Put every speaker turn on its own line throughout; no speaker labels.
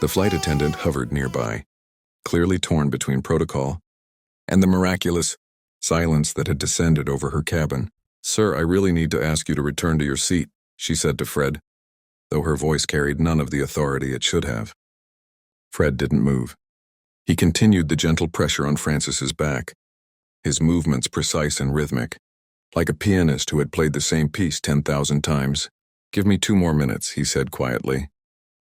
The flight attendant hovered nearby, clearly torn between protocol and the miraculous silence that had descended over her cabin. "Sir, I really need to ask you to return to your seat," she said to Fred, though her voice carried none of the authority it should have. Fred didn't move. He continued the gentle pressure on Francis's back, his movements precise and rhythmic, like a pianist who had played the same piece 10,000 times. "Give me 2 more minutes," he said quietly.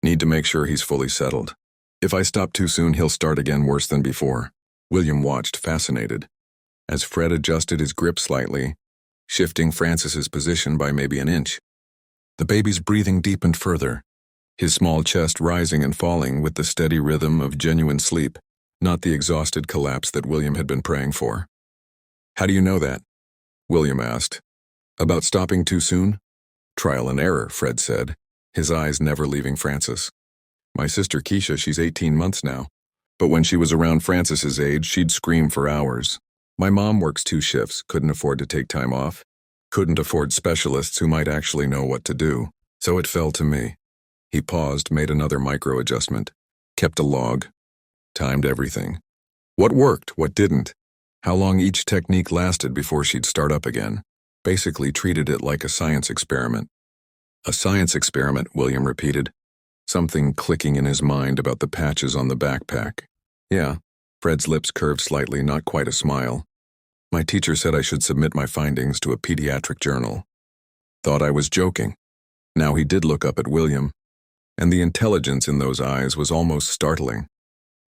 "Need to make sure he's fully settled. If I stop too soon, he'll start again worse than before." William watched, fascinated, as Fred adjusted his grip slightly, shifting Francis's position by maybe an inch. The baby's breathing deepened further, his small chest rising and falling with the steady rhythm of genuine sleep, not the exhausted collapse that William had been praying for. "How do you know that?" William asked. "About stopping too soon?" "Trial and error," Fred said, his eyes never leaving Francis. "My sister Keisha, she's 18 months now, but when she was around Francis's age, she'd scream for hours. My mom works 2 shifts, couldn't afford to take time off, couldn't afford specialists who might actually know what to do, so it fell to me." He paused, made another micro-adjustment, kept a log, timed everything. What worked, what didn't, how long each technique lasted before she'd start up again. Basically treated it like a science experiment. "A science experiment," William repeated, something clicking in his mind about the patches on the backpack. "Yeah." Fred's lips curved slightly, not quite a smile. "My teacher said I should submit my findings to a pediatric journal. Thought I was joking." Now he did look up at William, and the intelligence in those eyes was almost startling.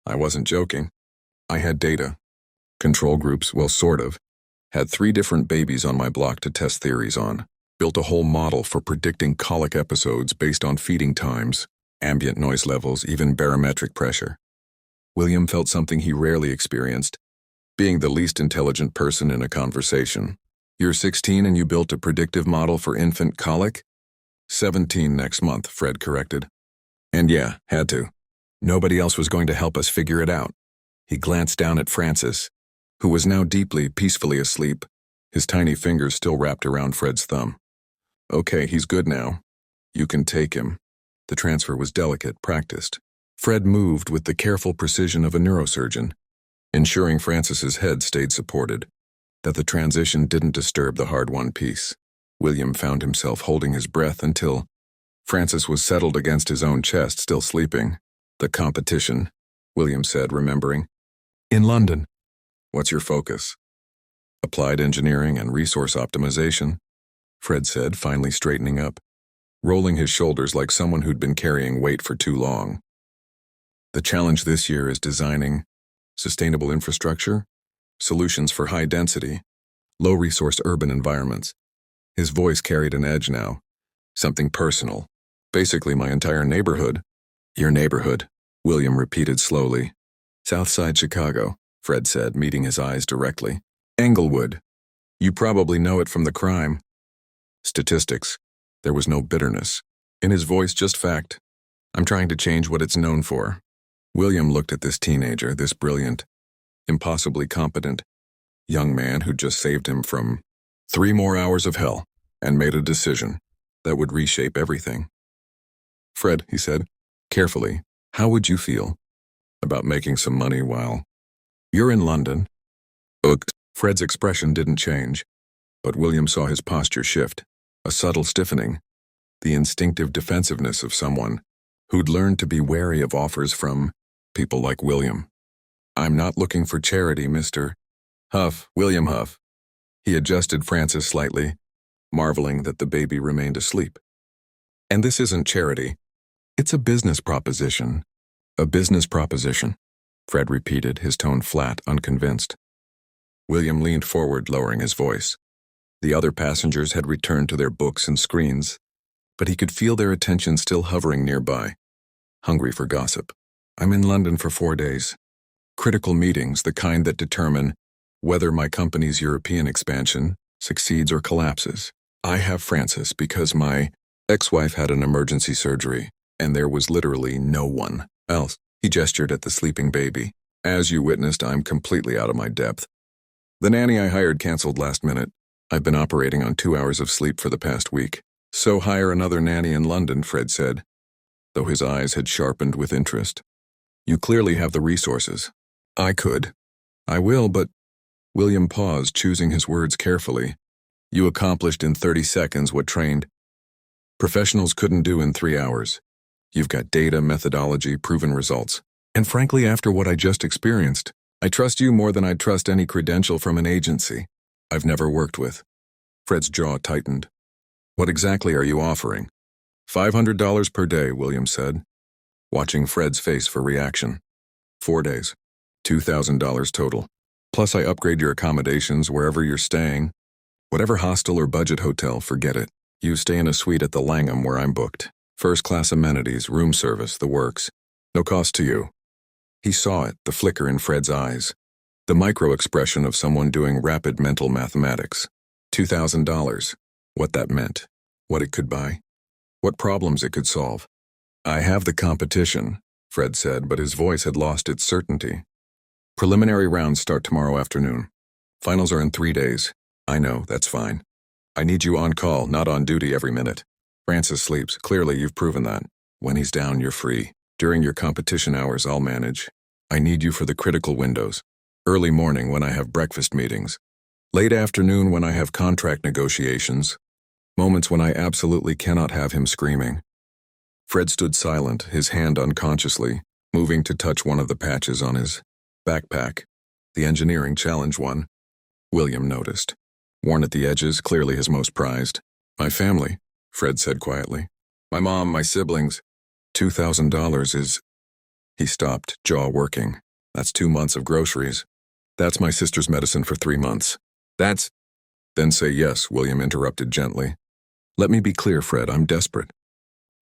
"I wasn't joking. I had data. Control groups, well, sort of. Had 3 different babies on my block to test theories on. Built a whole model for predicting colic episodes based on feeding times, ambient noise levels, even barometric pressure." William felt something he rarely experienced, being the least intelligent person in a conversation. "You're 16 and you built a predictive model for infant colic?" 17 next month, Fred corrected. "And yeah, had to. Nobody else was going to help us figure it out." He glanced down at Francis, who was now deeply, peacefully asleep, his tiny fingers still wrapped around Fred's thumb. "Okay, he's good now. You can take him." The transfer was delicate, practiced. Fred moved with the careful precision of a neurosurgeon, ensuring Francis's head stayed supported, that the transition didn't disturb the hard-won peace. William found himself holding his breath until Francis was settled against his own chest, still sleeping. "The competition," William said, remembering. "In London." "What's your focus?" "Applied engineering and resource optimization," Fred said, finally straightening up, rolling his shoulders like someone who'd been carrying weight for too long. "The challenge this year is designing sustainable infrastructure, solutions for high-density, low-resource urban environments." His voice carried an edge now, something personal. "Basically my entire neighborhood." "Your neighborhood," William repeated slowly. "Southside Chicago," Fred said, meeting his eyes directly. "Englewood. You probably know it from the crime." "Statistics." There was no bitterness in his voice, just fact. "I'm trying to change what it's known for." William looked at this teenager, this brilliant, impossibly competent young man who'd just saved him from 3 more hours of hell, and made a decision that would reshape everything. "Fred," he said, carefully, "how would you feel about making some money while you're in London?" Ugh. Fred's expression didn't change, but William saw his posture shift, a subtle stiffening, the instinctive defensiveness of someone who'd learned to be wary of offers from people like William. "I'm not looking for charity, Mr. Huff, William Huff." He adjusted Francis slightly, marveling that the baby remained asleep. "And this isn't charity. It's a business proposition." "A business proposition," Fred repeated, his tone flat, unconvinced. William leaned forward, lowering his voice. The other passengers had returned to their books and screens, but he could feel their attention still hovering nearby, hungry for gossip. "I'm in London for 4 days. Critical meetings, the kind that determine whether my company's European expansion succeeds or collapses. I have Francis because my ex-wife had an emergency surgery, and there was literally no one else." He gestured at the sleeping baby. "As you witnessed, I'm completely out of my depth. The nanny I hired canceled last minute. I've been operating on 2 hours of sleep for the past week." "So hire another nanny in London," Fred said. though his eyes had sharpened with interest. You clearly have the resources. I could. I will, but William paused, choosing his words carefully. You accomplished in 30 seconds what trained professionals couldn't do in 3 hours. You've got data, methodology, proven results. And frankly, after what I just experienced, I trust you more than I'd trust any credential from an agency I've never worked with. Fred's jaw tightened. What exactly are you offering? $500 per day, William said, watching Fred's face for reaction. 4 days. $2,000 total. Plus I upgrade your accommodations wherever you're staying. Whatever hostel or budget hotel, forget it. You stay in a suite at the Langham where I'm booked. First-class amenities, room service, the works. No cost to you. He saw it, the flicker in Fred's eyes. The micro-expression of someone doing rapid mental mathematics. $2,000. What that meant. What it could buy. What problems it could solve. I have the competition, Fred said, but his voice had lost its certainty. Preliminary rounds start tomorrow afternoon. Finals are in 3 days. I know, that's fine. I need you on call, not on duty every minute. Francis sleeps. Clearly, you've proven that. When he's down, you're free. During your competition hours, I'll manage. I need you for the critical windows. Early morning when I have breakfast meetings. Late afternoon when I have contract negotiations. Moments when I absolutely cannot have him screaming. Fred stood silent, his hand unconsciously, moving to touch one of the patches on his backpack, the engineering challenge one. William noticed. Worn at the edges, clearly his most prized. My family, Fred said quietly. My mom, my siblings. $2,000 is... He stopped, jaw working. That's 2 months of groceries. That's my sister's medicine for 3 months. That's... Then say yes, William interrupted gently. Let me be clear, Fred, I'm desperate.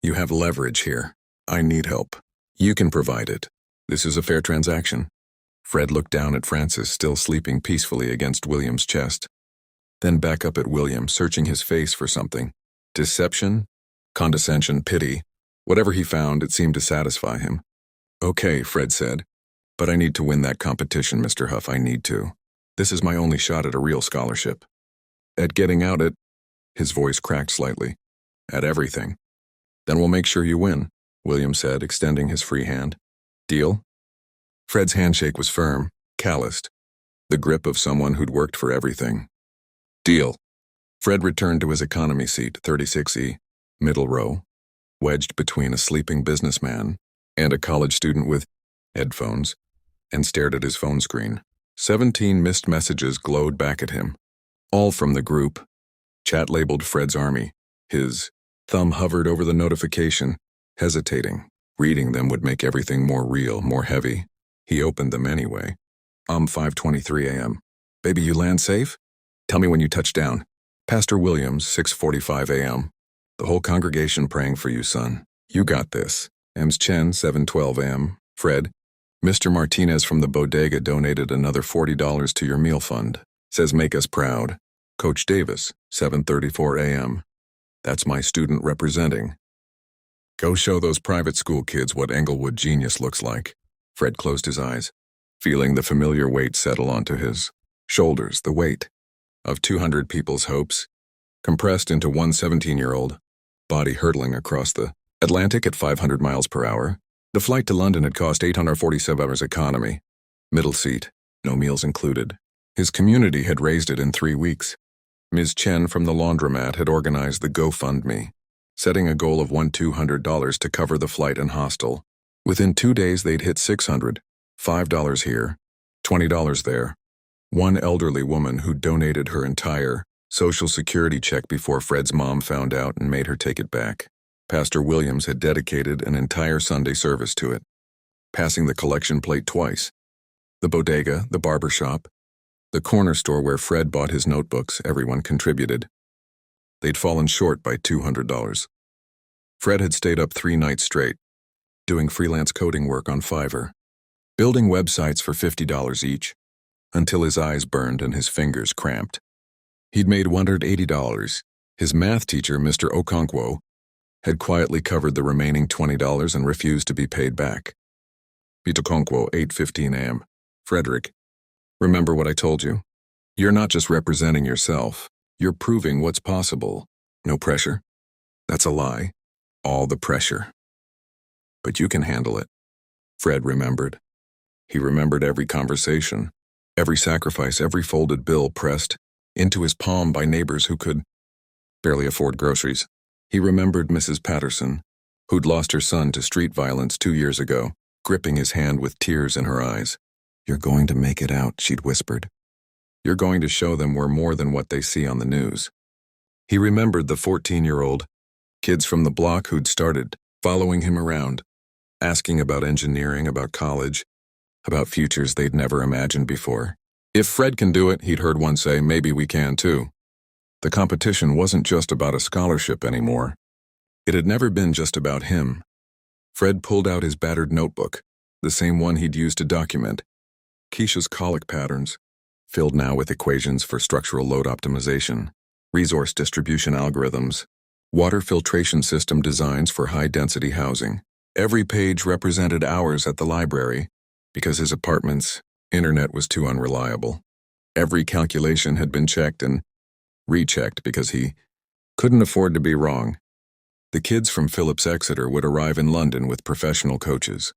You have leverage here. I need help. You can provide it. This is a fair transaction. Fred looked down at Francis, still sleeping peacefully against William's chest. Then back up at William, searching his face for something. Deception? Condescension? Pity? Whatever he found, it seemed to satisfy him. Okay, Fred said. But I need to win that competition, Mr. Huff, I need to. This is my only shot at a real scholarship. At getting out at... His voice cracked slightly. At everything. Then we'll make sure you win, William said, extending his free hand. Deal? Fred's handshake was firm, calloused. The grip of someone who'd worked for everything. Deal. Fred returned to his economy seat, 36E, middle row, wedged between a sleeping businessman and a college student with headphones, and stared at his phone screen. 17 missed messages glowed back at him. All from the group. Chat labeled Fred's Army. His thumb hovered over the notification, hesitating. Reading them would make everything more real, more heavy. He opened them anyway. 5:23 a.m. Baby, you land safe? Tell me when you touch down. Pastor Williams, 6:45 a.m. The whole congregation praying for you, son. You got this. Ms. Chen, 7:12 a.m. Fred, Mr. Martinez from the bodega donated another $40 to your meal fund. Says make us proud. Coach Davis, 7:34 a.m. That's my student representing. Go show those private school kids what Englewood genius looks like. Fred closed his eyes, feeling the familiar weight settle onto his shoulders, the weight of 200 people's hopes, compressed into one 17-year-old, body hurtling across the Atlantic at 500 miles per hour. The flight to London had cost $847 economy. Middle seat, no meals included. His community had raised it in 3 weeks. Ms. Chen from the laundromat had organized the GoFundMe, setting a goal of $200 to cover the flight and hostel. Within 2 days, they'd hit $600, $5 here, $20 there. One elderly woman who donated her entire Social Security check before Fred's mom found out and made her take it back. Pastor Williams had dedicated an entire Sunday service to it, passing the collection plate twice. The bodega, the barber shop, the corner store where Fred bought his notebooks, everyone contributed. They'd fallen short by $200. Fred had stayed up 3 nights straight, doing freelance coding work on Fiverr, building websites for $50 each, until his eyes burned and his fingers cramped. He'd made $180. His math teacher, Mr. Okonkwo, had quietly covered the remaining $20 and refused to be paid back. Mr. Okonkwo, 8:15 a.m. Frederick, remember what I told you? You're not just representing yourself. You're proving what's possible. No pressure. That's a lie. All the pressure. but you can handle it. Fred remembered. He remembered every conversation, every sacrifice, every folded bill pressed into his palm by neighbors who could barely afford groceries. He remembered Mrs. Patterson, who'd lost her son to street violence 2 years ago, gripping his hand with tears in her eyes. "You're going to make it out," she'd whispered. "You're going to show them we're more than what they see on the news." He remembered the 14-year-old kids from the block who'd started following him around, asking about engineering, about college, about futures they'd never imagined before. "If Fred can do it," he'd heard one say, "maybe we can too." The competition wasn't just about a scholarship anymore. It had never been just about him. Fred pulled out his battered notebook, the same one he'd used to document Keisha's colic patterns, filled now with equations for structural load optimization, resource distribution algorithms, water filtration system designs for high-density housing. Every page represented hours at the library, because his apartment's internet was too unreliable. Every calculation had been checked and rechecked because he couldn't afford to be wrong. The kids from Phillips Exeter would arrive in London with professional coaches,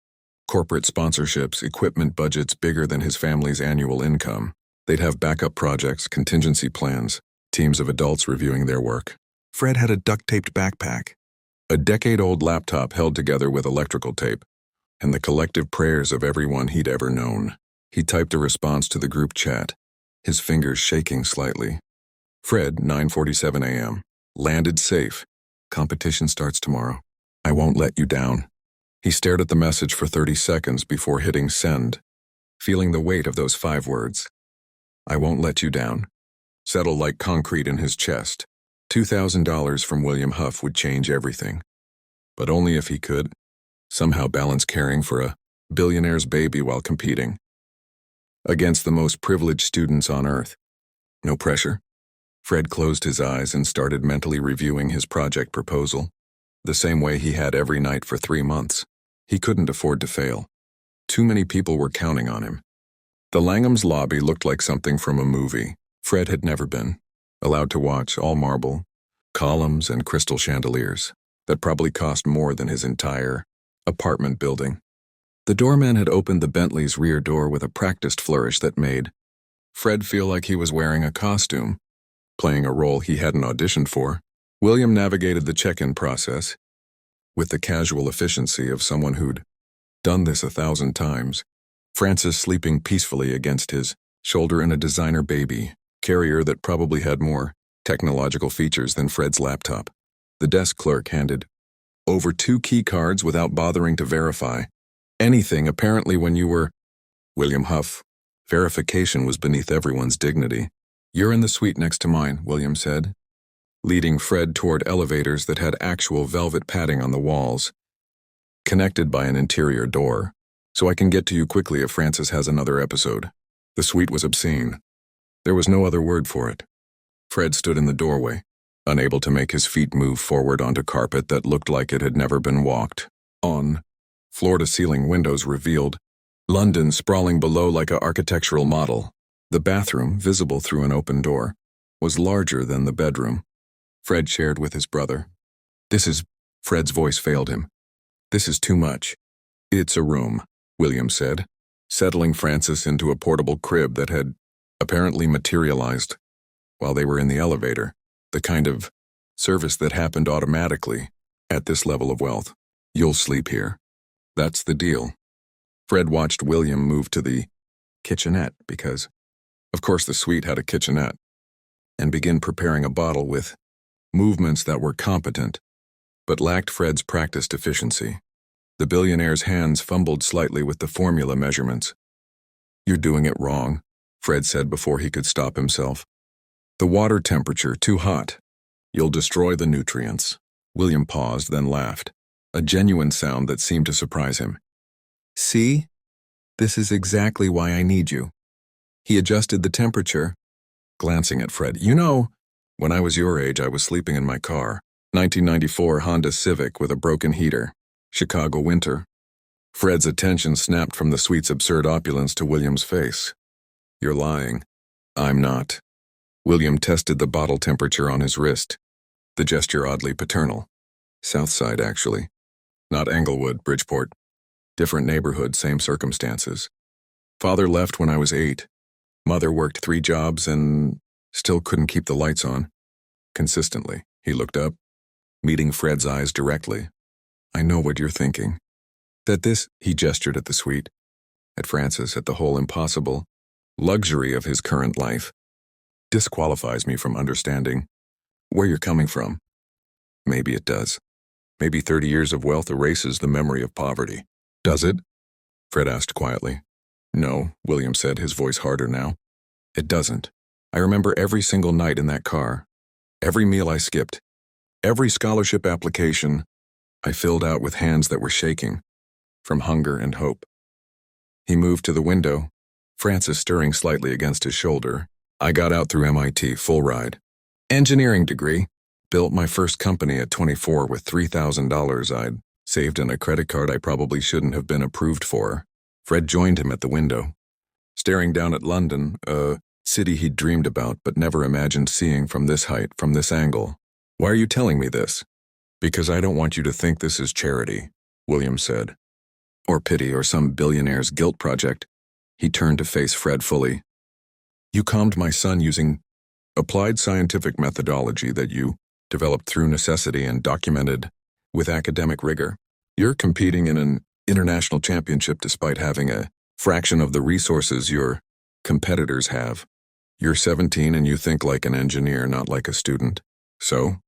corporate sponsorships, equipment budgets bigger than his family's annual income. They'd have backup projects, contingency plans, teams of adults reviewing their work. Fred had a duct-taped backpack, a decade-old laptop held together with electrical tape, and the collective prayers of everyone he'd ever known. He typed a response to the group chat, his fingers shaking slightly. "Fred, 9:47 a.m. Landed safe. Competition starts tomorrow. I won't let you down." He stared at the message for 30 seconds before hitting send, feeling the weight of those 5 words. "I won't let you down," settle like concrete in his chest. $2,000 from William Huff would change everything. But only if he could somehow balance caring for a billionaire's baby while competing against the most privileged students on earth. No pressure. Fred closed his eyes and started mentally reviewing his project proposal, the same way he had every night for 3 months. He couldn't afford to fail. Too many people were counting on him. The Langham's lobby looked like something from a movie. Fred had never been allowed to watch, all marble, columns and crystal chandeliers that probably cost more than his entire apartment building. The doorman had opened the Bentley's rear door with a practiced flourish that made Fred feel like he was wearing a costume, playing a role he hadn't auditioned for. William navigated the check-in process with the casual efficiency of someone who'd done this 1,000 times. Francis sleeping peacefully against his shoulder in a designer baby carrier that probably had more technological features than Fred's laptop. The desk clerk handed over 2 key cards without bothering to verify anything, apparently when you were William Huff. Verification was beneath everyone's dignity. "You're in the suite next to mine," William said, leading Fred toward elevators that had actual velvet padding on the walls, connected by an interior door, "so I can get to you quickly if Francis has another episode." The suite was obscene. There was no other word for it. Fred stood in the doorway, unable to make his feet move forward onto carpet that looked like it had never been walked on. Floor-to-ceiling windows revealed London sprawling below like an architectural model. The bathroom, visible through an open door, was larger than the bedroom Fred shared with his brother. Fred's voice failed him. "This is too much." "It's a room," William said, settling Francis into a portable crib that had apparently materialized while they were in the elevator, the kind of service that happened automatically at this level of wealth. "You'll sleep here. That's the deal." Fred watched William move to the kitchenette because, of course, the suite had a kitchenette, and begin preparing a bottle with movements that were competent, but lacked Fred's practiced efficiency. The billionaire's hands fumbled slightly with the formula measurements. "You're doing it wrong," Fred said before he could stop himself. "The water temperature too hot. You'll destroy the nutrients." William paused, then laughed, a genuine sound that seemed to surprise him. "See? This is exactly why I need you." He adjusted the temperature, glancing at Fred. "You know, when I was your age, I was sleeping in my car. 1994 Honda Civic with a broken heater. Chicago winter." Fred's attention snapped from the suite's absurd opulence to William's face. "You're lying." "I'm not." William tested the bottle temperature on his wrist, the gesture oddly paternal. "Southside, actually." Not Englewood, Bridgeport. Different neighborhood, same circumstances. Father left when I was 8. Mother worked 3 jobs and still couldn't keep the lights on. Consistently, he looked up, meeting Fred's eyes directly. I know what you're thinking. That this, he gestured at the suite, at Francis, at the whole impossible luxury of his current life, disqualifies me from understanding where you're coming from. Maybe it does. Maybe 30 years of wealth erases the memory of poverty. Does it? Fred asked quietly. No, William said, his voice harder now. It doesn't. I remember every single night in that car, every meal I skipped, every scholarship application I filled out with hands that were shaking from hunger and hope. He moved to the window, Francis stirring slightly against his shoulder. I got out through MIT, full ride. Engineering degree. Built my first company at 24 with $3,000 I'd saved in a credit card I probably shouldn't have been approved for. Fred joined him at the window, staring down at London, a city he'd dreamed about but never imagined seeing from this height, from this angle. Why are you telling me this? Because I don't want you to think this is charity, William said. Or pity or some billionaire's guilt project. He turned to face Fred fully. You calmed my son using applied scientific methodology that you developed through necessity and documented with academic rigor. You're competing in an international championship despite having a fraction of the resources your competitors have. You're 17 and you think like an engineer, not like a student. So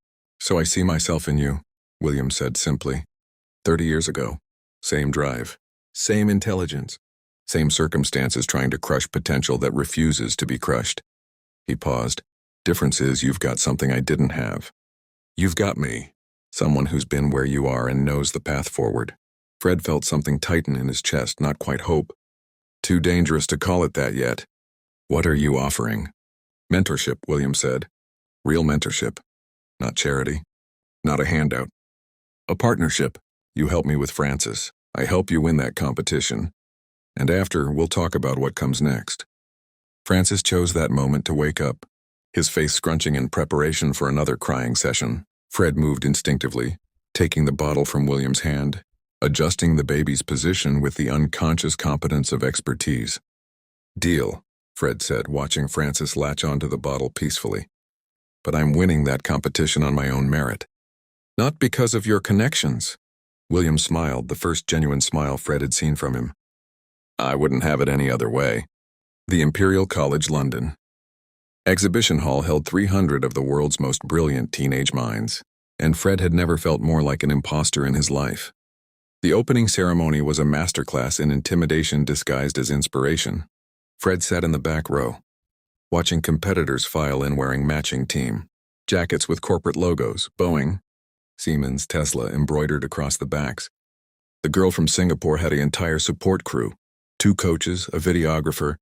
I see myself in you, William said simply. 30 years ago. Same drive. Same intelligence. Same circumstances trying to crush potential that refuses to be crushed. He paused. Difference is you've got something I didn't have. You've got me. Someone who's been where you are and knows the path forward. Fred felt something tighten in his chest, not quite hope. Too dangerous to call it that yet. What are you offering? Mentorship, William said. Real mentorship. Not charity. Not a handout. A partnership. You help me with Francis. I help you win that competition. And after, we'll talk about what comes next. Francis chose that moment to wake up, his face scrunching in preparation for another crying session. Fred moved instinctively, taking the bottle from William's hand, adjusting the baby's position with the unconscious competence of expertise. Deal, Fred said, watching Francis latch onto the bottle peacefully. But I'm winning that competition on my own merit. Not because of your connections. William smiled, the first genuine smile Fred had seen from him. I wouldn't have it any other way. The Imperial College, London. Exhibition Hall held 300 of the world's most brilliant teenage minds, and Fred had never felt more like an imposter in his life. The opening ceremony was a masterclass in intimidation disguised as inspiration. Fred sat in the back row, watching competitors file in wearing matching team jackets with corporate logos, Boeing, Siemens, Tesla embroidered across the backs. The girl from Singapore had an entire support crew, 2 coaches, a videographer,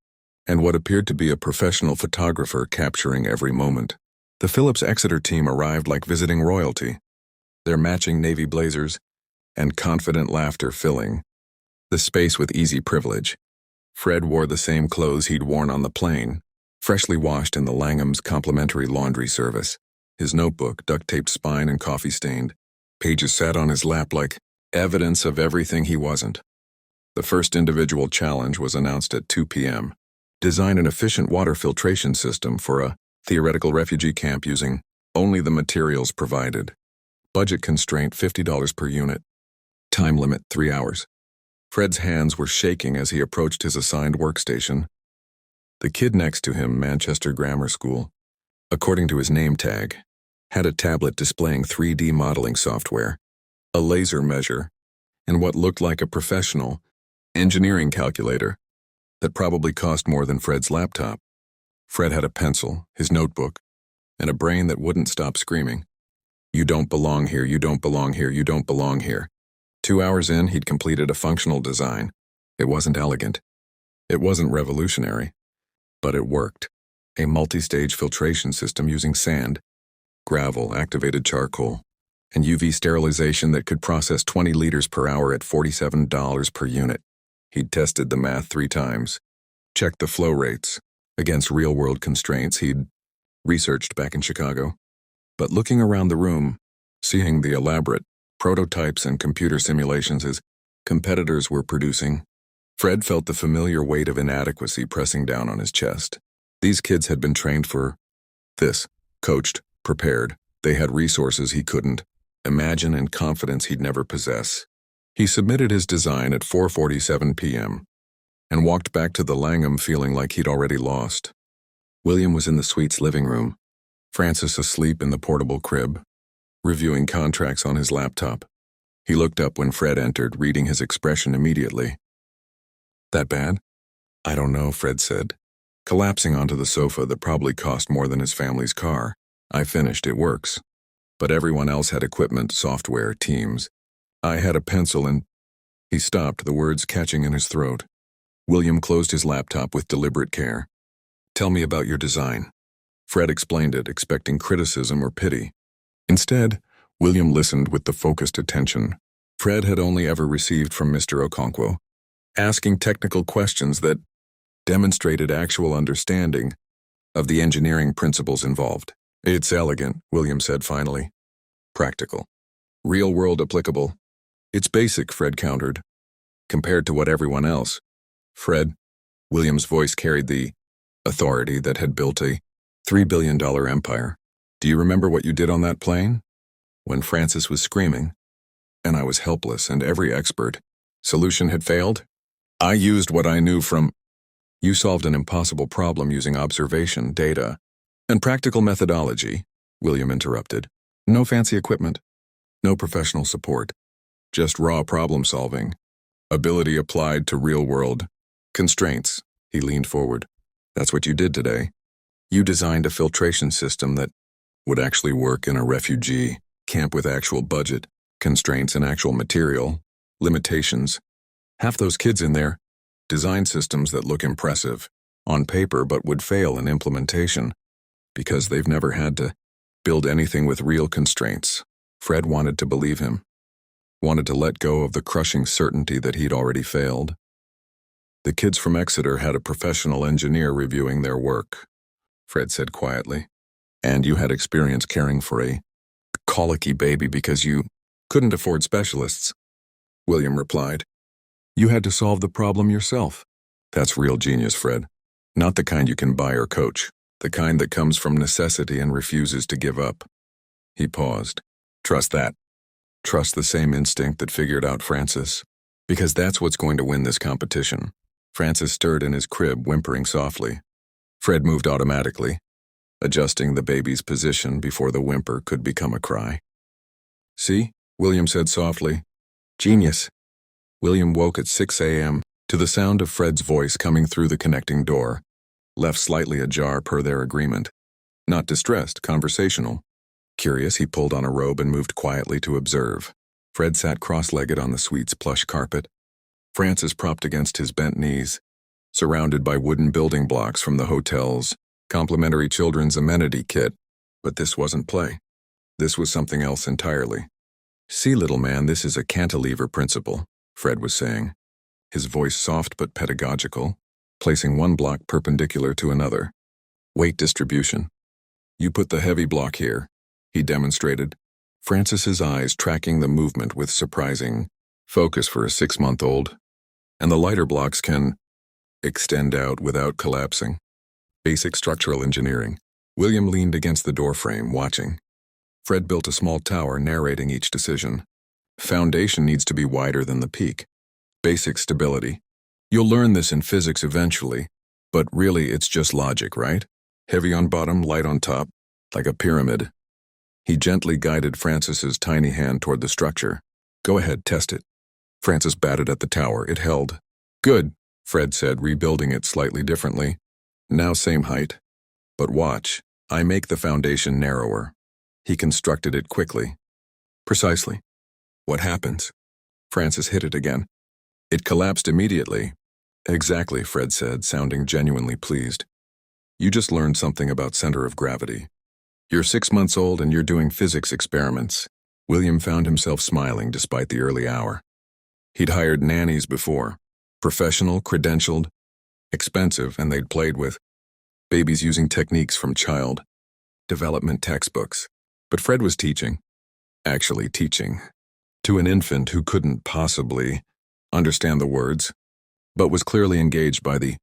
and what appeared to be a professional photographer capturing every moment. The Phillips Exeter team arrived like visiting royalty, their matching navy blazers and confident laughter filling the space with easy privilege. Fred wore the same clothes he'd worn on the plane, freshly washed in the Langham's complimentary laundry service. His notebook, duct-taped spine and coffee-stained. Pages sat on his lap like evidence of everything he wasn't. The first individual challenge was announced at 2 p.m. Design an efficient water filtration system for a theoretical refugee camp using only the materials provided. Budget constraint $50 per unit. Time limit 3 hours. Fred's hands were shaking as he approached his assigned workstation. The kid next to him, Manchester Grammar School, according to his name tag, had a tablet displaying 3D modeling software, a laser measure, and what looked like a professional engineering calculator that probably cost more than Fred's laptop. Fred had a pencil, his notebook, and a brain that wouldn't stop screaming. You don't belong here, you don't belong here, you don't belong here. 2 hours in, he'd completed a functional design. It wasn't elegant. It wasn't revolutionary. But it worked. A multi-stage filtration system using sand, gravel, activated charcoal, and UV sterilization that could process 20 liters per hour at $47 per unit. He'd tested the math 3 times, checked the flow rates against real-world constraints he'd researched back in Chicago. But looking around the room, seeing the elaborate prototypes and computer simulations his competitors were producing. Fred felt the familiar weight of inadequacy pressing down on his chest. These kids had been trained for this, coached, prepared. They had resources he couldn't imagine and confidence he'd never possess. He submitted his design at 4:47 p.m. and walked back to the Langham feeling like he'd already lost. William was in the suite's living room, Francis asleep in the portable crib, reviewing contracts on his laptop. He looked up when Fred entered, reading his expression immediately. "That bad?" "I don't know," Fred said, collapsing onto the sofa that probably cost more than his family's car. "I finished, it works. But everyone else had equipment, software, teams. I had a pencil and—" He stopped, the words catching in his throat. William closed his laptop with deliberate care. "Tell me about your design." Fred explained it, expecting criticism or pity. Instead, William listened with the focused attention Fred had only ever received from Mr. Okonkwo, asking technical questions that demonstrated actual understanding of the engineering principles involved. "It's elegant," William said finally. "Practical. Real-world applicable. It's basic," Fred countered, "compared to what everyone else." "Fred," William's voice carried the authority that had built a $3 billion empire. "Do you remember what you did on that plane? When Francis was screaming, and I was helpless and every expert solution had failed? I used what I knew from—" "You solved an impossible problem using observation, data, and practical methodology," William interrupted. "No fancy equipment, no professional support, just raw problem solving, ability applied to real-world constraints." He leaned forward. "That's what you did today. You designed a filtration system that would actually work in a refugee camp with actual budget, constraints and actual material, limitations. Half those kids in there design systems that look impressive on paper but would fail in implementation because they've never had to build anything with real constraints." Fred wanted to believe him, wanted to let go of the crushing certainty that he'd already failed. "The kids from Exeter had a professional engineer reviewing their work," Fred said quietly. "And you had experience caring for a colicky baby because you couldn't afford specialists," William replied. "You had to solve the problem yourself." "That's real genius, Fred. Not the kind you can buy or coach. The kind that comes from necessity and refuses to give up." He paused. "Trust that. Trust the same instinct that figured out Francis. Because that's what's going to win this competition." Francis stirred in his crib, whimpering softly. Fred moved automatically, adjusting the baby's position before the whimper could become a cry. "See?" William said softly. "Genius." William woke at 6 a.m. to the sound of Fred's voice coming through the connecting door, left slightly ajar per their agreement. Not distressed, conversational. Curious, he pulled on a robe and moved quietly to observe. Fred sat cross-legged on the suite's plush carpet, Francis propped against his bent knees, surrounded by wooden building blocks from the hotel's complimentary children's amenity kit. But this wasn't play. This was something else entirely. "See, little man, this is a cantilever principle," Fred was saying, his voice soft but pedagogical, placing one block perpendicular to another. "Weight distribution. You put the heavy block here," he demonstrated, Francis's eyes tracking the movement with surprising focus for a 6-month-old. "And the lighter blocks can extend out without collapsing. Basic structural engineering." William leaned against the doorframe, watching. Fred built a small tower, narrating each decision. "Foundation needs to be wider than the peak. Basic stability. You'll learn this in physics eventually, but really it's just logic, right? Heavy on bottom, light on top, like a pyramid." He gently guided Francis's tiny hand toward the structure. "Go ahead, test it." Francis batted at the tower. It held. "Good," Fred said, rebuilding it slightly differently. "Now same height. But watch. I make the foundation narrower." He constructed it quickly. "Precisely. What happens?" Francis hit it again. "It collapsed immediately." "Exactly," Fred said, sounding genuinely pleased. "You just learned something about center of gravity. You're 6 months old and you're doing physics experiments." William found himself smiling despite the early hour. He'd hired nannies before. Professional, credentialed, expensive, and they'd played with babies using techniques from child development textbooks. But Fred was teaching. Actually teaching. To an infant who couldn't possibly understand the words, but was clearly engaged by the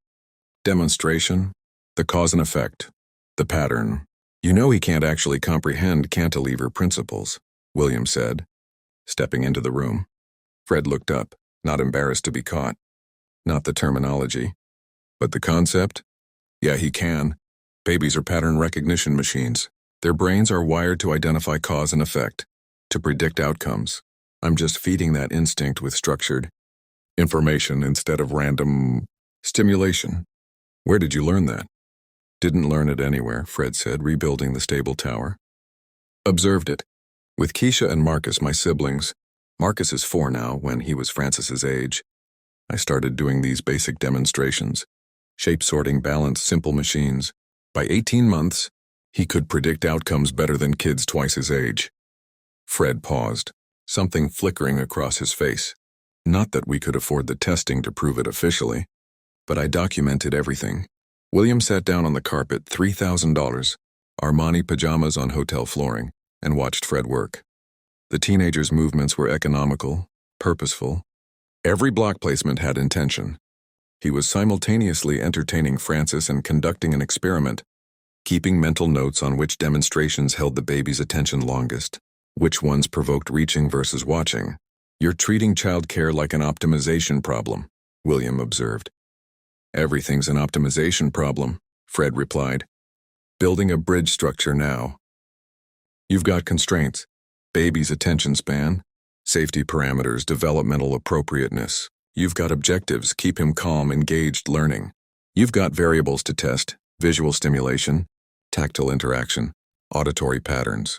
demonstration, the cause and effect, the pattern. You know he can't actually comprehend cantilever principles, William said, stepping into the room. Fred looked up, not embarrassed to be caught. Not the terminology, but the concept? Yeah, he can. Babies are pattern recognition machines. Their brains are wired to identify cause and effect, to predict outcomes. I'm just feeding that instinct with structured information instead of random stimulation. Where did you learn that? Didn't learn it anywhere, Fred said, rebuilding the stable tower. Observed it. With Keisha and Marcus, my siblings. Marcus is 4 now, when he was Francis's age. I started doing these basic demonstrations. Shape sorting, balance, simple machines. By 18 months, he could predict outcomes better than kids twice his age. Fred paused, something flickering across his face. Not that we could afford the testing to prove it officially, but I documented everything. William sat down on the carpet, $3,000, Armani pajamas on hotel flooring, and watched Fred work. The teenager's movements were economical, purposeful. Every block placement had intention. He was simultaneously entertaining Francis and conducting an experiment, keeping mental notes on which demonstrations held the baby's attention longest, which ones provoked reaching versus watching. You're treating childcare like an optimization problem, William observed. Everything's an optimization problem, Fred replied. Building a bridge structure now. You've got constraints, baby's attention span, safety parameters, developmental appropriateness. You've got objectives, keep him calm, engaged, learning. You've got variables to test, visual stimulation, tactile interaction, auditory patterns.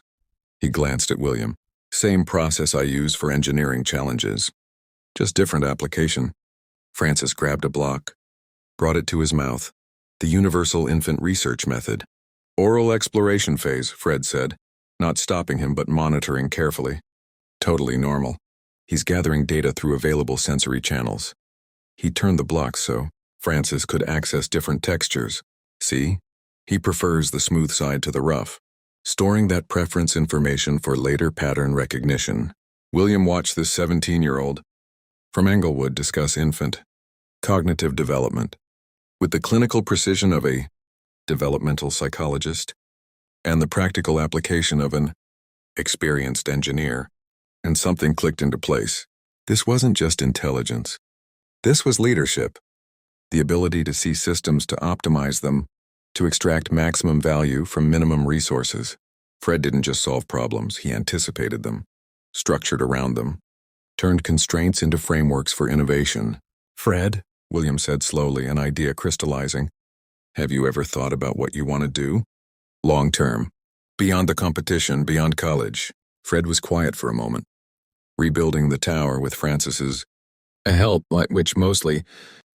He glanced at William. Same process I use for engineering challenges. Just different application. Francis grabbed a block, brought it to his mouth. The universal infant research method. Oral exploration phase, Fred said, not stopping him but monitoring carefully. Totally normal. He's gathering data through available sensory channels. He turned the block so Francis could access different textures. See? He prefers the smooth side to the rough, storing that preference information for later pattern recognition. William watched this 17-year-old from Englewood discuss infant cognitive development with the clinical precision of a developmental psychologist and the practical application of an experienced engineer. And something clicked into place. This wasn't just intelligence. This was leadership. The ability to see systems, to optimize them, to extract maximum value from minimum resources. Fred didn't just solve problems, he anticipated them, structured around them, turned constraints into frameworks for innovation. Fred, William said slowly, an idea crystallizing. Have you ever thought about what you want to do? Long term. Beyond the competition, beyond college. Fred was quiet for a moment. Rebuilding the tower with Francis's help, which mostly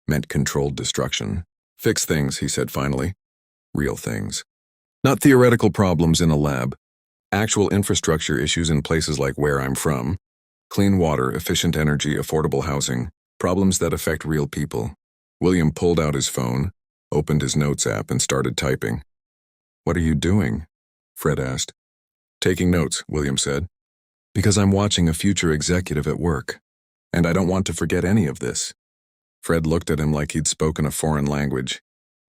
meant controlled destruction. Fix things, he said finally. Real things. Not theoretical problems in a lab. Actual infrastructure issues in places like where I'm from. Clean water, efficient energy, affordable housing. Problems that affect real people. William pulled out his phone, opened his notes app, and started typing. What are you doing? Fred asked. Taking notes, William said. Because I'm watching a future executive at work, and I don't want to forget any of this. Fred looked at him like he'd spoken a foreign language.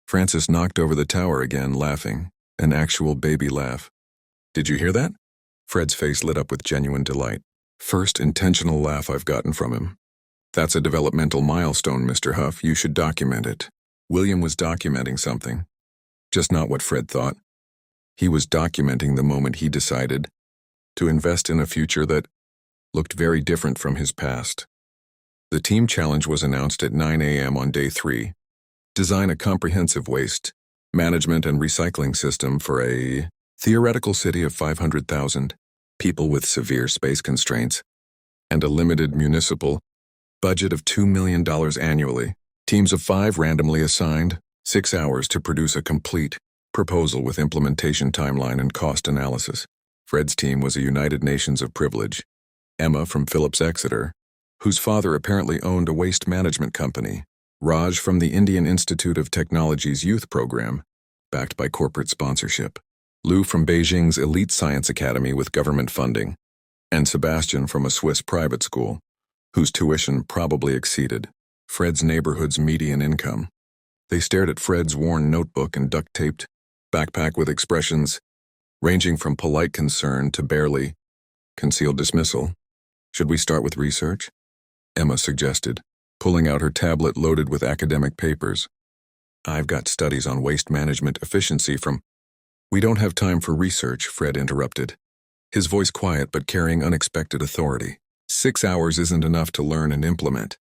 Francis knocked over the tower again, laughing, an actual baby laugh. Did you hear that? Fred's face lit up with genuine delight. First intentional laugh I've gotten from him. That's a developmental milestone, Mr. Huff. You should document it. William was documenting something. Just not what Fred thought. He was documenting the moment he decided to invest in a future that looked very different from his past. The team challenge was announced at 9 a.m. on day 3. Design a comprehensive waste management and recycling system for a theoretical city of 500,000 people with severe space constraints and a limited municipal budget of $2 million annually. Teams of 5 randomly assigned, 6 hours to produce a complete proposal with implementation timeline and cost analysis. Fred's team was a United Nations of privilege. Emma from Phillips Exeter, whose father apparently owned a waste management company. Raj from the Indian Institute of Technology's youth program, backed by corporate sponsorship. Lou from Beijing's elite science academy with government funding. and Sebastian from a Swiss private school, whose tuition probably exceeded Fred's neighborhood's median income. They stared at Fred's worn notebook and duct-taped backpack with expressions ranging from polite concern to barely concealed dismissal. "Should we start with research?" Emma suggested, pulling out her tablet loaded with academic papers. "I've got studies on waste management efficiency from—" "We don't have time for research," Fred interrupted, his voice quiet but carrying unexpected authority. 6 hours isn't enough to learn and implement.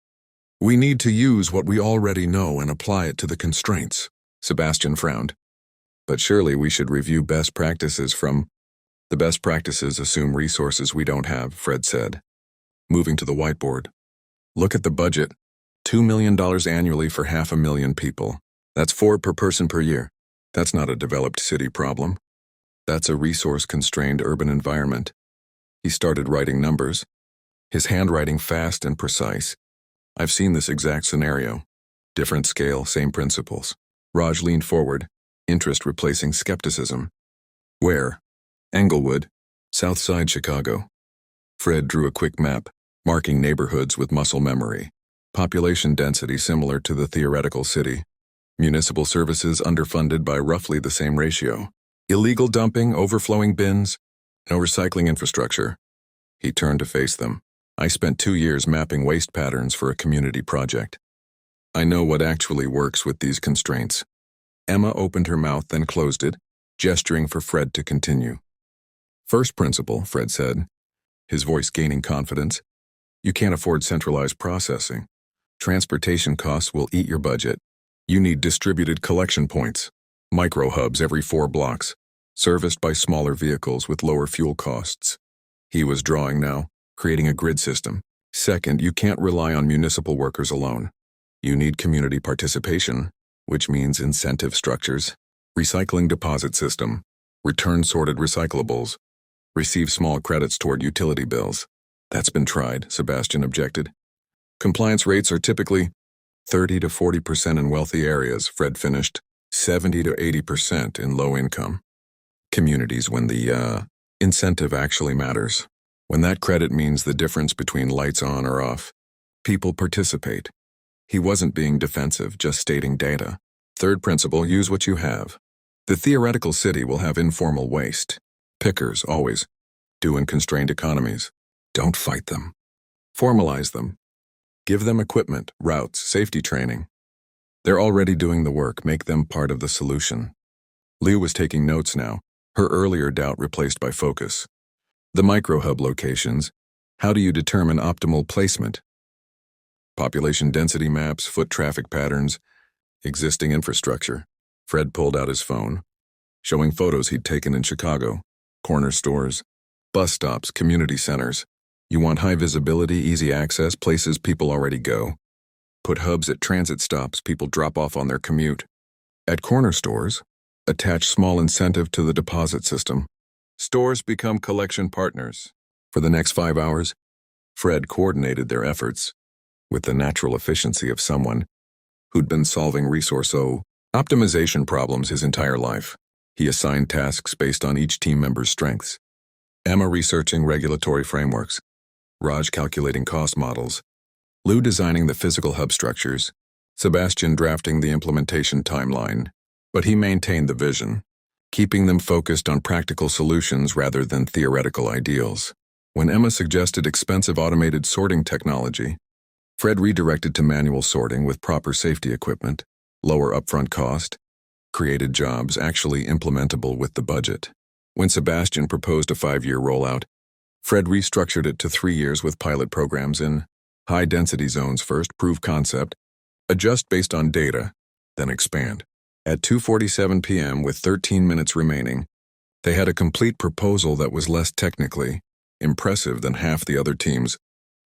We need to use what we already know and apply it to the constraints." Sebastian frowned. "But surely we should review best practices from—" "The best practices assume resources we don't have," Fred said, moving to the whiteboard. "Look at the budget. $2 million annually for 500,000 people. That's 4 per person per year. That's not a developed city problem. That's a resource-constrained urban environment." He started writing numbers, his handwriting fast and precise. "I've seen this exact scenario. Different scale, same principles." Raj leaned forward, interest replacing skepticism. "Where?" "Englewood, South Side Chicago." Fred drew a quick map, marking neighborhoods with muscle memory. Population density similar to the theoretical city. Municipal services underfunded by roughly the same ratio. Illegal dumping, overflowing bins, no recycling infrastructure. He turned to face them. "I spent 2 years mapping waste patterns for a community project. I know what actually works with these constraints." Emma opened her mouth then closed it, gesturing for Fred to continue. "First principle," Fred said, his voice gaining confidence. "You can't afford centralized processing. Transportation costs will eat your budget. You need distributed collection points, micro-hubs every 4 blocks, serviced by smaller vehicles with lower fuel costs." He was drawing now, creating a grid system. "Second, you can't rely on municipal workers alone. You need community participation, which means incentive structures, recycling deposit system, return sorted recyclables, receive small credits toward utility bills." "That's been tried," Sebastian objected. "Compliance rates are typically 30 to 40% in wealthy areas," Fred finished, 70 to 80% in low-income communities when the incentive actually matters. When that credit means the difference between lights on or off, people participate. He wasn't being defensive, just stating data. Third principle, use what you have. The theoretical city will have informal waste. Pickers, always. Do in constrained economies. Don't fight them. Formalize them. Give them equipment, routes, safety training. They're already doing the work, make them part of the solution. Liu was taking notes now, her earlier doubt replaced by focus. The micro-hub locations. How do you determine optimal placement? Population density maps, foot traffic patterns, existing infrastructure. Fred pulled out his phone, showing photos he'd taken in Chicago. Corner stores, bus stops, community centers. You want high visibility, easy access, places people already go. Put hubs at transit stops people drop off on their commute. At corner stores, attach small incentive to the deposit system. Stores become collection partners. For the next 5 hours, Fred coordinated their efforts with the natural efficiency of someone who'd been solving resource optimization problems his entire life. He assigned tasks based on each team member's strengths. Emma researching regulatory frameworks, Raj calculating cost models, Liu designing the physical hub structures, Sebastian drafting the implementation timeline. But he maintained the vision, keeping them focused on practical solutions rather than theoretical ideals. When Emma suggested expensive automated sorting technology, Fred redirected to manual sorting with proper safety equipment, lower upfront cost, created jobs actually implementable with the budget. When Sebastian proposed a 5-year rollout, Fred restructured it to 3 years with pilot programs in high-density zones first, prove concept, adjust based on data, then expand. At 2:47 p.m. with 13 minutes remaining, they had a complete proposal that was less technically impressive than half the other teams'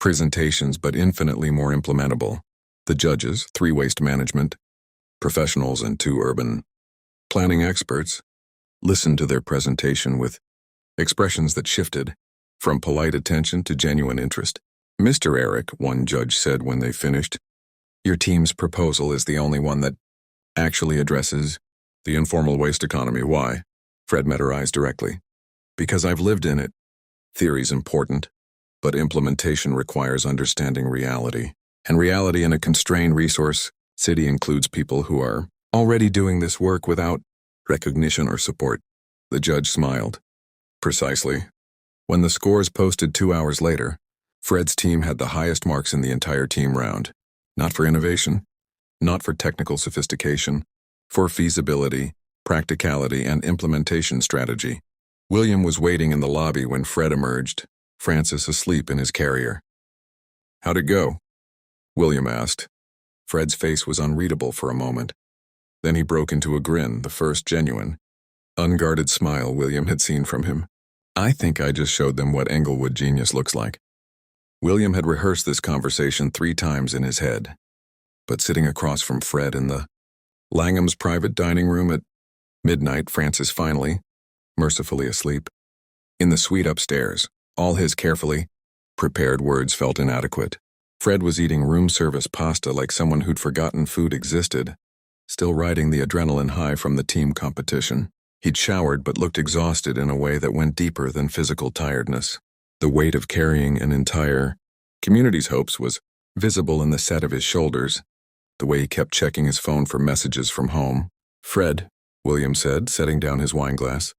presentations but infinitely more implementable. The judges, 3 waste management professionals and 2 urban planning experts, listened to their presentation with expressions that shifted from polite attention to genuine interest. "Mr. Eric," one judge said when they finished, "your team's proposal is the only one that actually addresses the informal waste economy." "Why?" Fred met her eyes directly. "Because I've lived in it. Theory's important, but implementation requires understanding reality. And reality in a constrained resource city includes people who are already doing this work without recognition or support. The judge smiled. Precisely. When the scores posted 2 hours later, Fred's team had the highest marks in the entire team round. Not for innovation, not for technical sophistication, for feasibility, practicality, and implementation strategy. William was waiting in the lobby when Fred emerged, Francis asleep in his carrier. "How'd it go?" William asked. Fred's face was unreadable for a moment. Then he broke into a grin, the first genuine, unguarded smile William had seen from him. "I think I just showed them what Englewood genius looks like." William had rehearsed this conversation 3 times in his head, but sitting across from Fred in the Langham's private dining room at midnight, Francis finally, mercifully asleep. In the suite upstairs, all his carefully prepared words felt inadequate. Fred was eating room service pasta like someone who'd forgotten food existed, still riding the adrenaline high from the team competition. He'd showered but looked exhausted in a way that went deeper than physical tiredness. The weight of carrying an entire community's hopes was visible in the set of his shoulders, the way he kept checking his phone for messages from home. "Fred," William said, setting down his wineglass,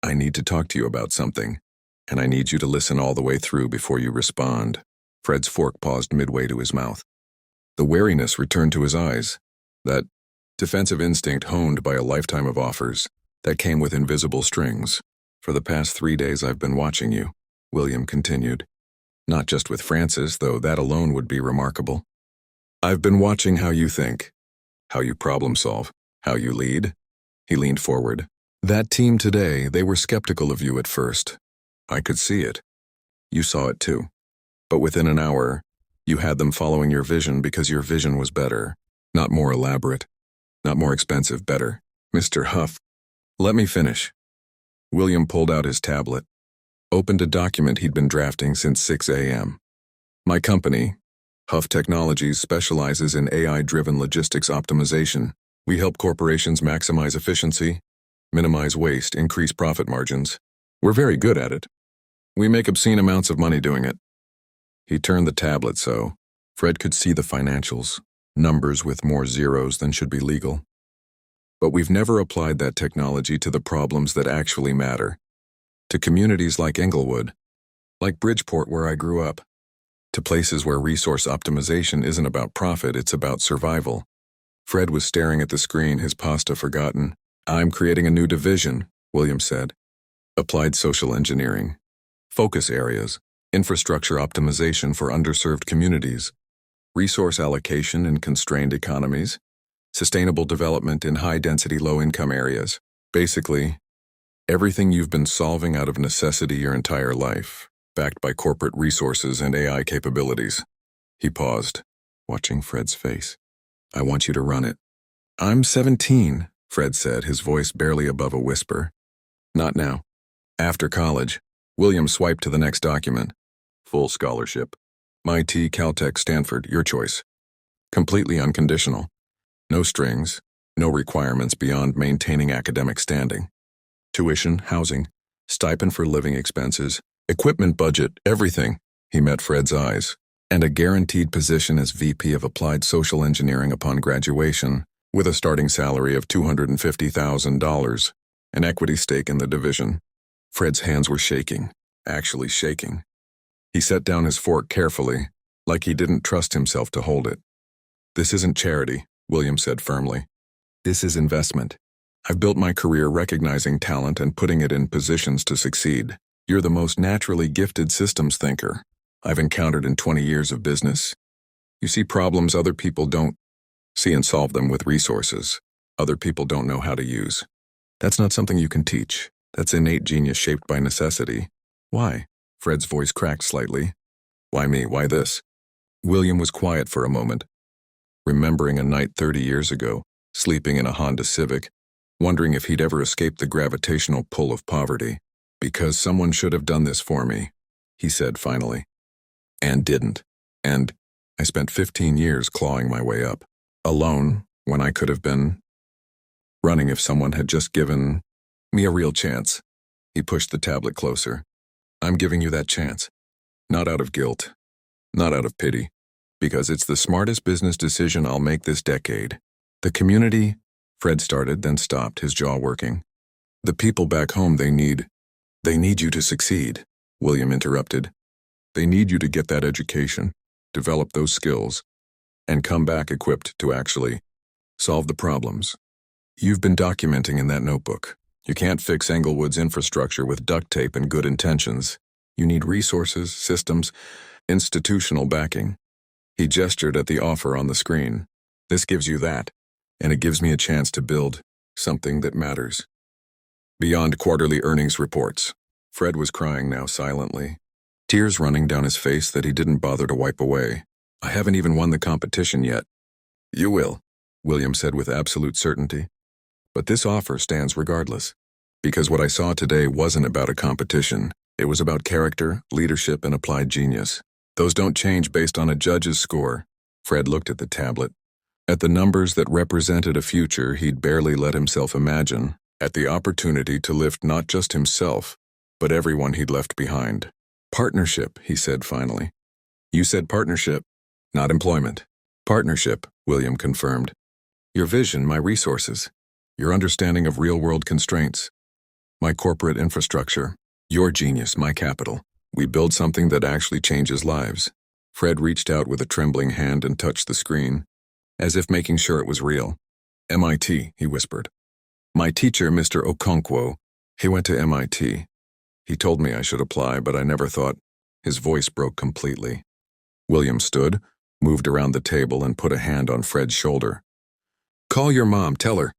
"I need to talk to you about something, and I need you to listen all the way through before you respond." Fred's fork paused midway to his mouth. The wariness returned to his eyes, that defensive instinct honed by a lifetime of offers that came with invisible strings. "For the past 3 days I've been watching you," William continued. "Not just with Francis, though that alone would be remarkable. I've been watching how you think, how you problem solve, how you lead." He leaned forward. "That team today, they were skeptical of you at first. I could see it. You saw it too. But within an hour, you had them following your vision because your vision was better. Not more elaborate, not more expensive, better. Mr. Huff, let me finish." William pulled out his tablet, opened a document he'd been drafting since 6 a.m. "My company, Huff Technologies, specializes in AI-driven logistics optimization. We help corporations maximize efficiency, minimize waste, increase profit margins. We're very good at it. We make obscene amounts of money doing it." He turned the tablet so Fred could see the financials, numbers with more zeros than should be legal. "But we've never applied that technology to the problems that actually matter. To communities like Englewood, like Bridgeport where I grew up, to places where resource optimization isn't about profit, it's about survival." Fred was staring at the screen, his pasta forgotten. "I'm creating a new division," William said. "Applied social engineering. Focus areas. Infrastructure optimization for underserved communities. Resource allocation in constrained economies. Sustainable development in high-density, low-income areas. Basically, everything you've been solving out of necessity your entire life, backed by corporate resources and AI capabilities." He paused, watching Fred's face. "I want you to run it." "I'm 17, Fred said, his voice barely above a whisper. "Not now. After college." William swiped to the next document. "Full scholarship. MIT, Caltech, Stanford, your choice. Completely unconditional. No strings, no requirements beyond maintaining academic standing. Tuition, housing, stipend for living expenses, equipment budget, everything." He met Fred's eyes. "And a guaranteed position as VP of Applied Social Engineering upon graduation, with a starting salary of $250,000, an equity stake in the division." Fred's hands were shaking, actually shaking. He set down his fork carefully, like he didn't trust himself to hold it. "This isn't charity," William said firmly. "This is investment. I've built my career recognizing talent and putting it in positions to succeed. You're the most naturally gifted systems thinker I've encountered in 20 years of business. You see problems other people don't see and solve them with resources other people don't know how to use. That's not something you can teach. That's innate genius shaped by necessity." "Why?" Fred's voice cracked slightly. "Why me? Why this?" William was quiet for a moment, remembering a night 30 years ago, sleeping in a Honda Civic, wondering if he'd ever escaped the gravitational pull of poverty. "Because someone should have done this for me," he said finally. "And didn't. And I spent 15 years clawing my way up, alone, when I could have been running if someone had just given me a real chance." He pushed the tablet closer. I'm giving you that chance. Not out of guilt, not out of pity, because it's the smartest business decision I'll make this decade. The community, Fred started, then stopped, his jaw working. The people back home, they need you to succeed, William interrupted. They need you to get that education, develop those skills, and come back equipped to actually solve the problems. You've been documenting in that notebook. You can't fix Englewood's infrastructure with duct tape and good intentions. You need resources, systems, institutional backing. He gestured at the offer on the screen. This gives you that, and it gives me a chance to build something that matters. Beyond quarterly earnings reports. Fred was crying now silently, tears running down his face that he didn't bother to wipe away. I haven't even won the competition yet. You will, William said with absolute certainty. But this offer stands regardless. Because what I saw today wasn't about a competition. It was about character, leadership, and applied genius. Those don't change based on a judge's score. Fred looked at the tablet, at the numbers that represented a future he'd barely let himself imagine, at the opportunity to lift not just himself, but everyone he'd left behind. Partnership, he said finally. You said partnership, not employment. Partnership, William confirmed. Your vision, my resources. Your understanding of real-world constraints. My corporate infrastructure. Your genius, my capital. We build something that actually changes lives. Fred reached out with a trembling hand and touched the screen, as if making sure it was real. MIT, he whispered. My teacher, Mr. Okonkwo, he went to MIT. He told me I should apply, but I never thought. His voice broke completely. William stood, moved around the table, and put a hand on Fred's shoulder. Call your mom, tell her.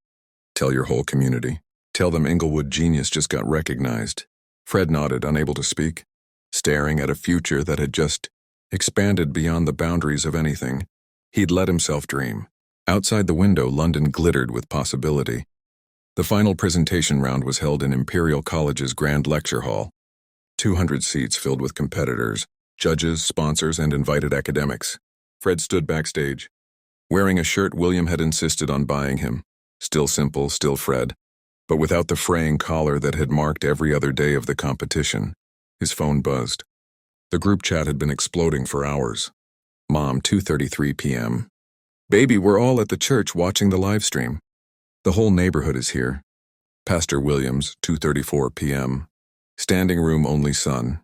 Tell your whole community. Tell them Englewood genius just got recognized. Fred nodded, unable to speak, staring at a future that had just expanded beyond the boundaries of anything he'd let himself dream. Outside the window, London glittered with possibility. The final presentation round was held in Imperial College's Grand Lecture Hall. 200 seats filled with competitors, judges, sponsors, and invited academics. Fred stood backstage, wearing a shirt William had insisted on buying him. Still simple, still Fred, but without the fraying collar that had marked every other day of the competition. His phone buzzed. The group chat had been exploding for hours. Mom, 2:33 p.m. Baby, we're all at the church watching the live stream. The whole neighborhood is here. Pastor Williams, 2:34 p.m. Standing room only son.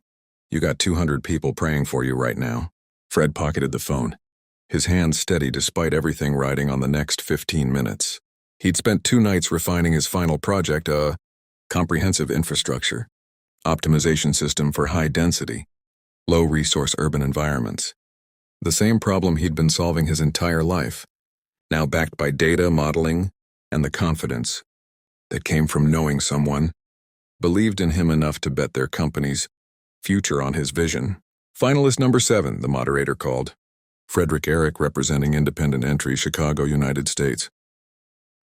You got 200 people praying for you right now. Fred pocketed the phone, his hands steady despite everything riding on the next 15 minutes. He'd spent 2 nights refining his final project, a comprehensive infrastructure, optimization system for high-density, low-resource urban environments. The same problem he'd been solving his entire life, now backed by data, modeling, and the confidence that came from knowing someone believed in him enough to bet their company's future on his vision. Finalist number 7, the moderator called. Frederick Eric, representing Independent Entry, Chicago, United States.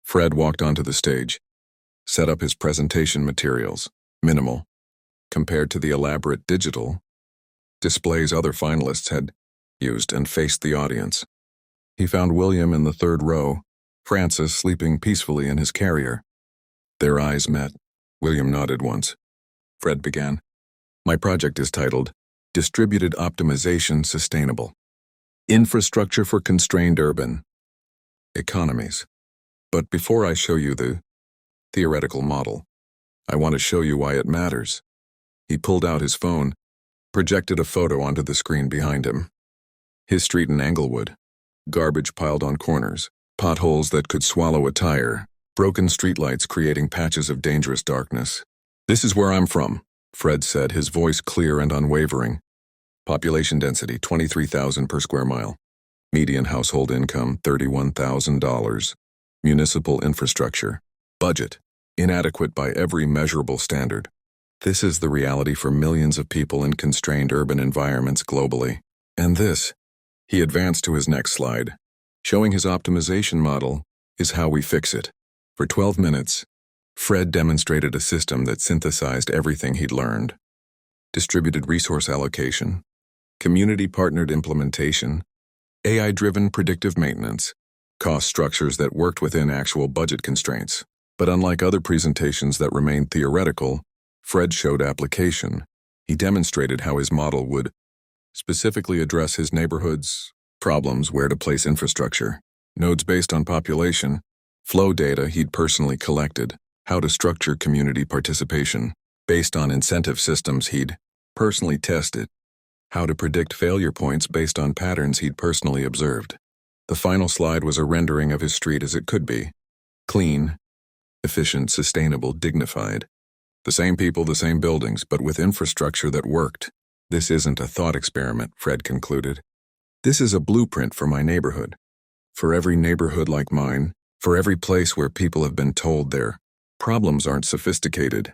Fred walked onto the stage, set up his presentation materials, minimal, compared to the elaborate digital displays other finalists had used, and faced the audience. He found William in the 3rd row, Francis sleeping peacefully in his carrier. Their eyes met. William nodded once. Fred began. My project is titled Distributed Optimization Sustainable. Infrastructure for Constrained Urban Economies. But before I show you the theoretical model, I want to show you why it matters. He pulled out his phone, projected a photo onto the screen behind him. His street in Englewood. Garbage piled on corners, potholes that could swallow a tire, broken streetlights creating patches of dangerous darkness. This is where I'm from, Fred said, his voice clear and unwavering. Population density, 23,000 per square mile. Median household income, $31,000. Municipal infrastructure. Budget. Inadequate by every measurable standard. This is the reality for millions of people in constrained urban environments globally. And this, he advanced to his next slide, showing his optimization model, is how we fix it. For 12 minutes, Fred demonstrated a system that synthesized everything he'd learned. Distributed resource allocation, community-partnered implementation, AI-driven predictive maintenance, cost structures that worked within actual budget constraints. But unlike other presentations that remained theoretical, Fred showed application. He demonstrated how his model would specifically address his neighborhood's problems, where to place infrastructure, nodes based on population, flow data he'd personally collected, how to structure community participation based on incentive systems he'd personally tested, how to predict failure points based on patterns he'd personally observed. The final slide was a rendering of his street as it could be. Clean, efficient, sustainable, dignified. The same people, the same buildings, but with infrastructure that worked. This isn't a thought experiment, Fred concluded. This is a blueprint for my neighborhood. For every neighborhood like mine, for every place where people have been told their problems aren't sophisticated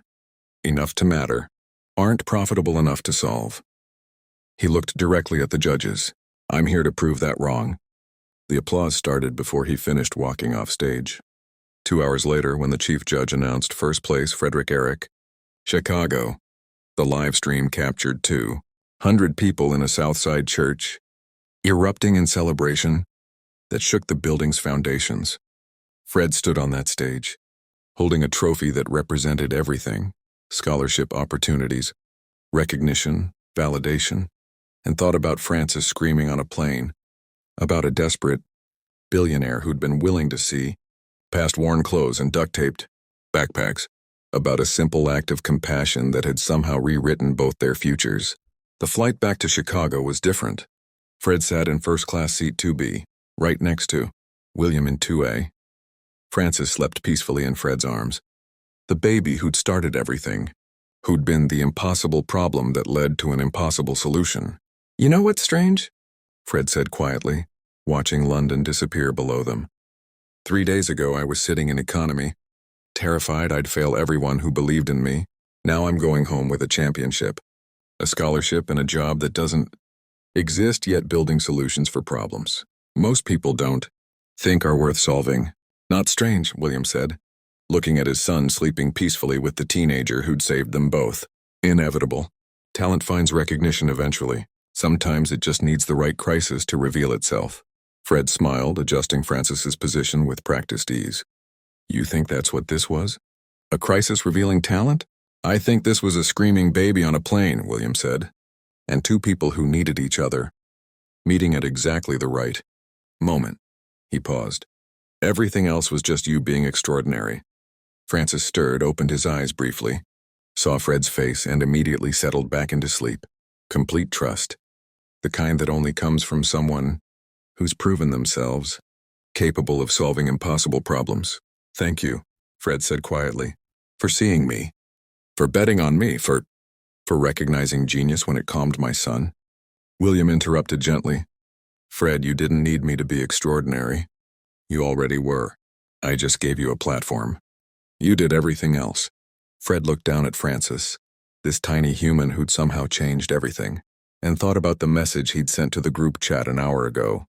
enough to matter, aren't profitable enough to solve. He looked directly at the judges. I'm here to prove that wrong. The applause started before he finished walking off stage. 2 hours later, when the chief judge announced first place Frederick Eric, Chicago, the live stream captured 200 people in a Southside church, erupting in celebration that shook the building's foundations. Fred stood on that stage, holding a trophy that represented everything: scholarship opportunities, recognition, validation, and thought about Frances screaming on a plane, about a desperate billionaire who'd been willing to see past worn clothes and duct-taped backpacks, about a simple act of compassion that had somehow rewritten both their futures. The flight back to Chicago was different. Fred sat in first-class seat 2B, right next to William in 2A. Frances slept peacefully in Fred's arms. The baby who'd started everything, who'd been the impossible problem that led to an impossible solution. You know what's strange? Fred said quietly, watching London disappear below them. 3 days ago, I was sitting in economy, terrified I'd fail everyone who believed in me. Now I'm going home with a championship, a scholarship, and a job that doesn't exist, yet building solutions for problems most people don't think are worth solving. Not strange, William said, looking at his son sleeping peacefully with the teenager who'd saved them both. Inevitable. Talent finds recognition eventually. Sometimes it just needs the right crisis to reveal itself. Fred smiled, adjusting Frances's position with practiced ease. You think that's what this was? A crisis revealing talent? I think this was a screaming baby on a plane, William said. And 2 people who needed each other, meeting at exactly the right moment. He paused. Everything else was just you being extraordinary. Frances stirred, opened his eyes briefly, saw Fred's face, and immediately settled back into sleep. Complete trust. The kind that only comes from someone who's proven themselves capable of solving impossible problems. Thank you, Fred said quietly, for seeing me, for betting on me, for recognizing genius when it calmed my son. William interrupted gently. Fred, you didn't need me to be extraordinary. You already were. I just gave you a platform. You did everything else. Fred looked down at Frances, this tiny human who'd somehow changed everything, and thought about the message he'd sent to the group chat an hour ago.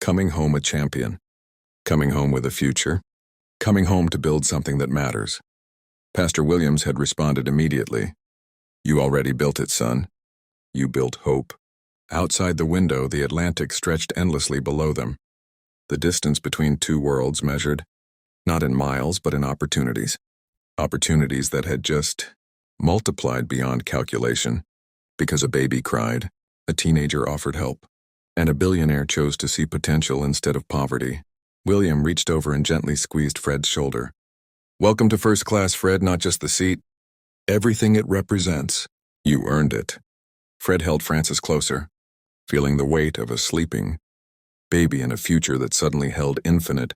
Coming home a champion. Coming home with a future. Coming home to build something that matters. Pastor Williams had responded immediately. You already built it, son. You built hope. Outside the window, the Atlantic stretched endlessly below them. The distance between 2 worlds measured, not in miles, but in opportunities. Opportunities that had just multiplied beyond calculation, because a baby cried, a teenager offered help, and a billionaire chose to see potential instead of poverty. William reached over and gently squeezed Fred's shoulder. Welcome to first class, Fred, not just the seat. Everything it represents. You earned it. Fred held Frances closer, feeling the weight of a sleeping baby in a future that suddenly held infinite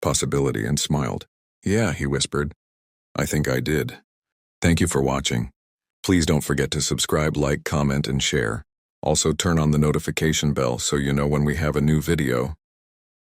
possibility, and smiled. Yeah, he whispered. I think I did. Thank you for watching. Please don't forget to subscribe, like, comment, and share. Also turn on the notification bell so you know when we have a new video.